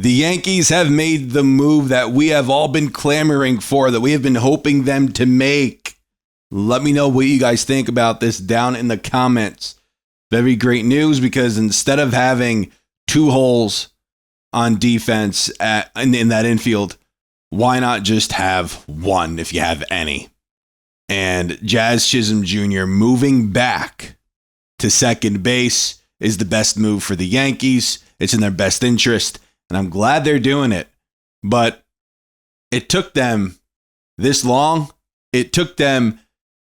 The Yankees have made the move that we have all been clamoring for, that we have been hoping them to make. Let me know what you guys think about this down in the comments. Very great news, because instead of having two holes on defense in that infield, why not just have one if you have any? And Jazz Chisholm Jr. moving back to second base is the best move for the Yankees. It's in their best interest, and I'm glad they're doing it. But it took them this long. It took them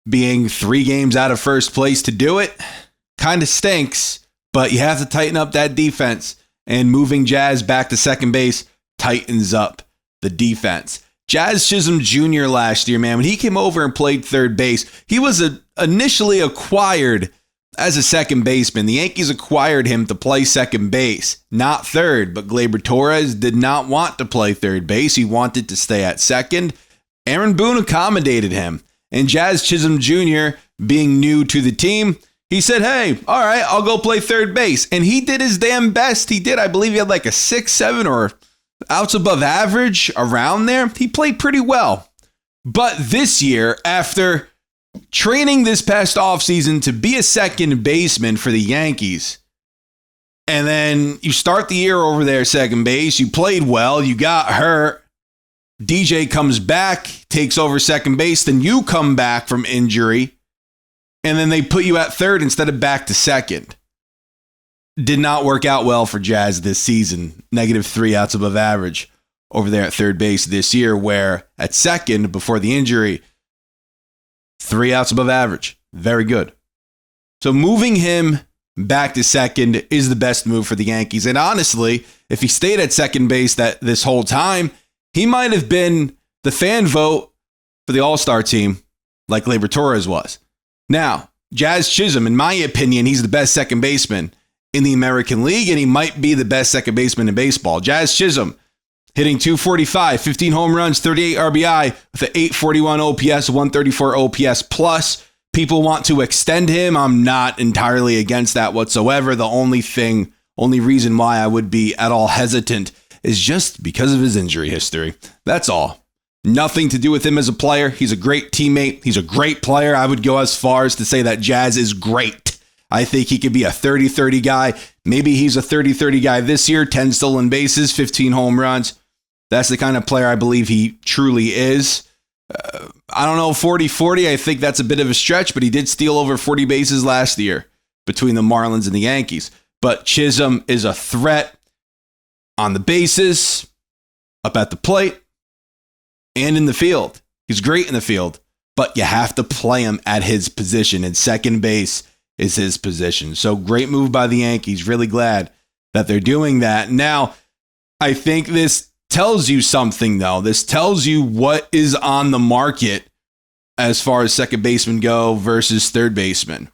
being 3 games out of first place to do it. Kind of stinks, but you have to tighten up that defense. And moving Jazz back to second base tightens up the defense. Jazz Chisholm Jr. last year, man, when he came over and played third base, he was initially acquired as a second baseman. The Yankees acquired him to play second base, not third, but Gleyber Torres did not want to play third base. He wanted to stay at second. Aaron Boone accommodated him. And Jazz Chisholm Jr., being new to the team, he said, hey, all right, I'll go play third base. And he did his damn best. He did. I believe he had like a 6-7 or outs above average around there. He played pretty well. But this year, after training this past offseason to be a second baseman for the Yankees, and then you start the year over there second base, you played well, you got hurt, DJ comes back, takes over second base, then you come back from injury, and then they put you at third instead of back to second. Did not work out well for Jazz this season. -3 outs above average over there at third base this year, where at second, before the injury, 3 outs above average. Very good. So moving him back to second is the best move for the Yankees. And honestly, if he stayed at second base this whole time, he might have been the fan vote for the All-Star team like Gleyber Torres was. Now, Jazz Chisholm, in my opinion, he's the best second baseman in the American League, and he might be the best second baseman in baseball. Jazz Chisholm hitting .245, 15 home runs, 38 RBI with an .841 OPS, 134 OPS plus. People want to extend him. I'm not entirely against that whatsoever. The only reason why I would be at all hesitant is just because of his injury history. That's all. Nothing to do with him as a player. He's a great teammate. He's a great player. I would go as far as to say that Jazz is great. I think he could be a 30-30 guy. Maybe he's a 30-30 guy this year, 10 stolen bases, 15 home runs. That's the kind of player I believe he truly is. I don't know, 40-40. I think that's a bit of a stretch, but he did steal over 40 bases last year between the Marlins and the Yankees. But Chisholm is a threat on the bases, up at the plate, and in the field. He's great in the field, but you have to play him at his position, and second base is his position. So great move by the Yankees. Really glad that they're doing that. Now, I think this tells you something, though. This tells you what is on the market as far as second baseman go versus third baseman.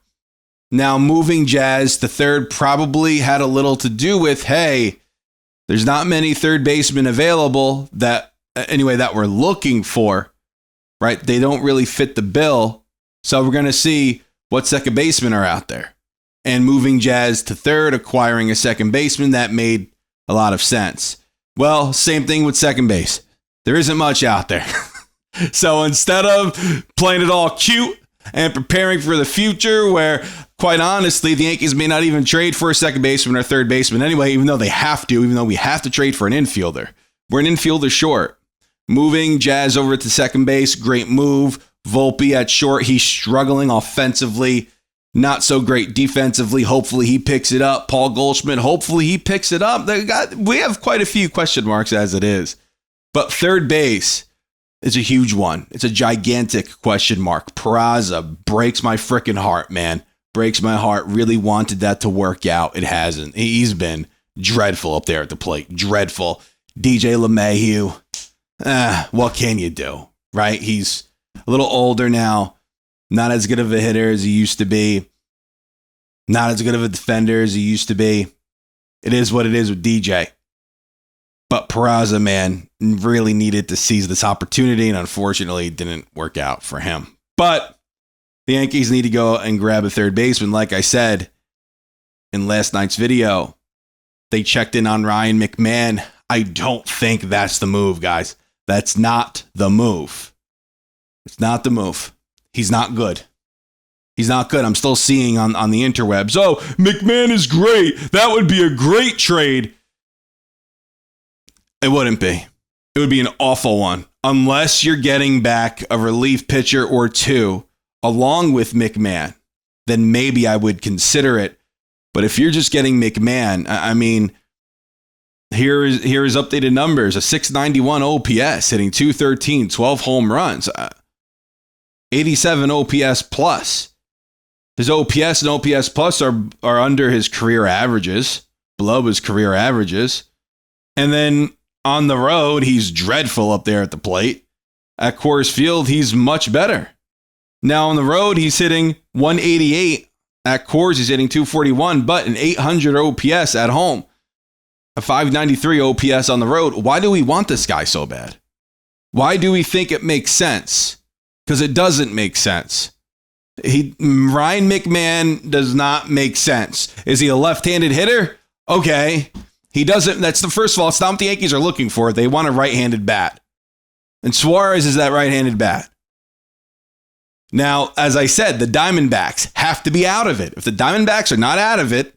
Now, moving Jazz to third probably had a little to do with, hey, there's not many third basemen available that we're looking for, right? They don't really fit the bill. So we're going to see what second basemen are out there. And moving Jazz to third, acquiring a second baseman, that made a lot of sense. Well, same thing with second base. There isn't much out there. So instead of playing it all cute and preparing for the future, where quite honestly, the Yankees may not even trade for a second baseman or third baseman anyway, even though we have to trade for an infielder. We're an infielder short. Moving Jazz over to second base, great move. Volpe at short, he's struggling offensively. Not so great defensively. Hopefully he picks it up. Paul Goldschmidt, hopefully he picks it up. We have quite a few question marks as it is. But third base is a huge one. It's a gigantic question mark. Peraza breaks my freaking heart, man. Breaks my heart. Really wanted that to work out. It hasn't. He's been dreadful up there at the plate. Dreadful. DJ LeMahieu. What can you do, right? He's a little older now. Not as good of a hitter as he used to be. Not as good of a defender as he used to be. It is what it is with DJ. But Peraza, man, really needed to seize this opportunity, and unfortunately it didn't work out for him. But the Yankees need to go and grab a third baseman. Like I said in last night's video, they checked in on Ryan McMahon. I don't think that's the move, guys. That's not the move. It's not the move. He's not good. He's not good. I'm still seeing on the interwebs, oh, McMahon is great. That would be a great trade. It wouldn't be. It would be an awful one. Unless you're getting back a relief pitcher or two along with McMahon, then maybe I would consider it. But if you're just getting McMahon, I mean, here is updated numbers. A 691 OPS, hitting 213, 12 home runs, 87 OPS plus. His OPS and OPS plus are under his career averages, below his career averages. And then on the road, he's dreadful up there at the plate. At Coors Field, he's much better. Now on the road, he's hitting 188. At Coors, he's hitting 241, but an 800 OPS at home. A 593 OPS on the road. Why do we want this guy so bad? Why do we think it makes sense? Because it doesn't make sense. Ryan McMahon does not make sense. Is he a left-handed hitter? Okay. He doesn't. That's the first of all, it's not what the Yankees are looking for. They want a right-handed bat. And Suárez is that right-handed bat. Now, as I said, the Diamondbacks have to be out of it. If the Diamondbacks are not out of it,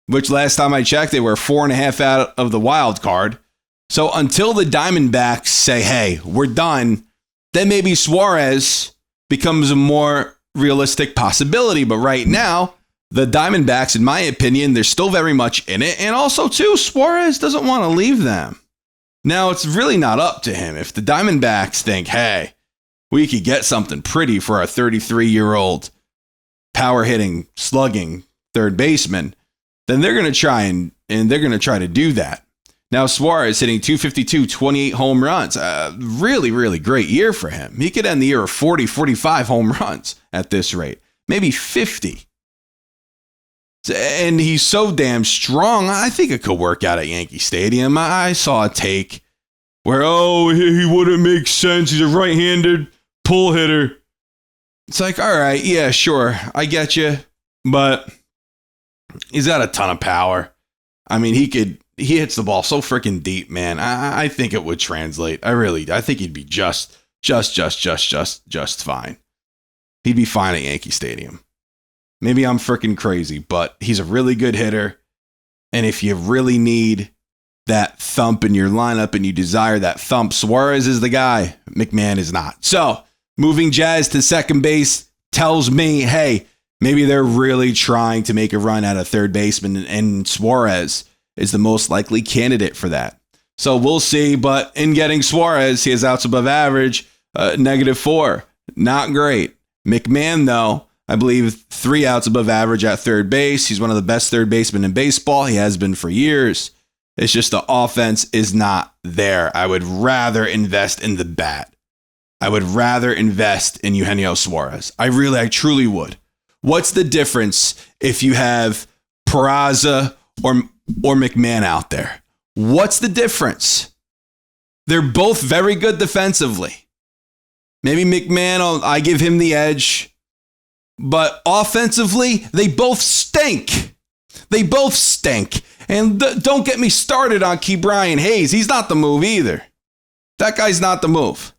which last time I checked, they were 4.5 out of the wild card. So until the Diamondbacks say, hey, we're done, then maybe Suárez becomes a more realistic possibility. But right now, the Diamondbacks, in my opinion, they're still very much in it. And also, too, Suárez doesn't want to leave them. Now, it's really not up to him. If the Diamondbacks think, hey, we could get something pretty for our 33-year-old power-hitting, slugging third baseman, then they're going to try and they're going to try to do that. Now, Suárez hitting 252, 28 home runs. Really, really great year for him. He could end the year with 40, 45 home runs at this rate. Maybe 50. And he's so damn strong, I think it could work out at Yankee Stadium. I saw a take where, he wouldn't make sense. He's a right-handed pull hitter. It's like, all right, yeah, sure, I get you. But he's got a ton of power. I mean, he hits the ball so freaking deep, man. I think it would translate. I think he'd be just fine. He'd be fine at Yankee Stadium. Maybe I'm freaking crazy, but he's a really good hitter. And if you really need that thump in your lineup and you desire that thump, Suárez is the guy. McMahon is not. So moving Jazz to second base tells me, hey, maybe they're really trying to make a run at a third baseman, and Suárez is the most likely candidate for that. So we'll see. But in getting Suárez, he has outs above average, -4. Not great. McMahon, though, I believe 3 outs above average at third base. He's one of the best third basemen in baseball. He has been for years. It's just the offense is not there. I would rather invest in the bat. I would rather invest in Eugenio Suárez. I truly would. What's the difference if you have Peraza or McMahon out there? What's the difference? They're both very good defensively. Maybe McMahon, I give him the edge. But offensively, they both stink. They both stink. And don't get me started on Ke'Bryan Hayes. He's not the move either. That guy's not the move.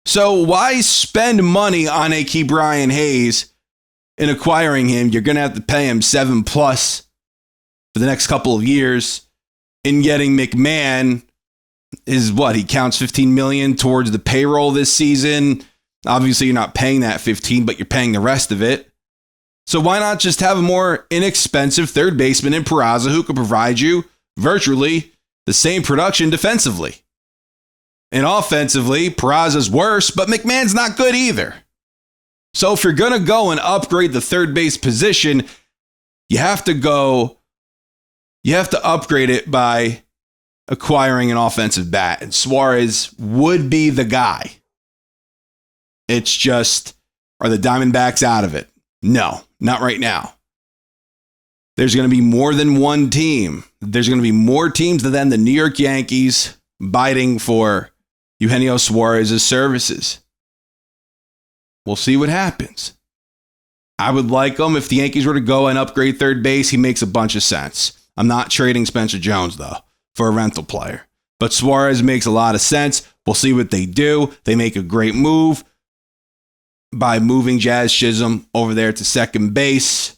So why spend money on a Ke'Bryan Hayes in acquiring him? You're going to have to pay him $7+ for the next couple of years. In getting McMahon is what? He counts $15 million towards the payroll this season. Obviously, you're not paying that 15, but you're paying the rest of it. So why not just have a more inexpensive third baseman in Peraza who could provide you virtually the same production defensively? And offensively, Peraza's worse, but McMahon's not good either. So if you're going to go and upgrade the third base position, you have to upgrade it by acquiring an offensive bat. And Suárez would be the guy. It's just, are the Diamondbacks out of it? No, not right now. There's going to be more than one team. There's going to be more teams than the New York Yankees biting for Eugenio Suárez's services. We'll see what happens. I would like him if the Yankees were to go and upgrade third base. He makes a bunch of sense. I'm not trading Spencer Jones, though. for a rental player. But Suárez makes a lot of sense. We'll see what they do. They make a great move by moving Jazz Chisholm over there to second base.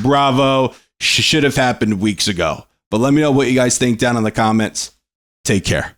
Bravo. Should have happened weeks ago. But let me know what you guys think down in the comments. Take care.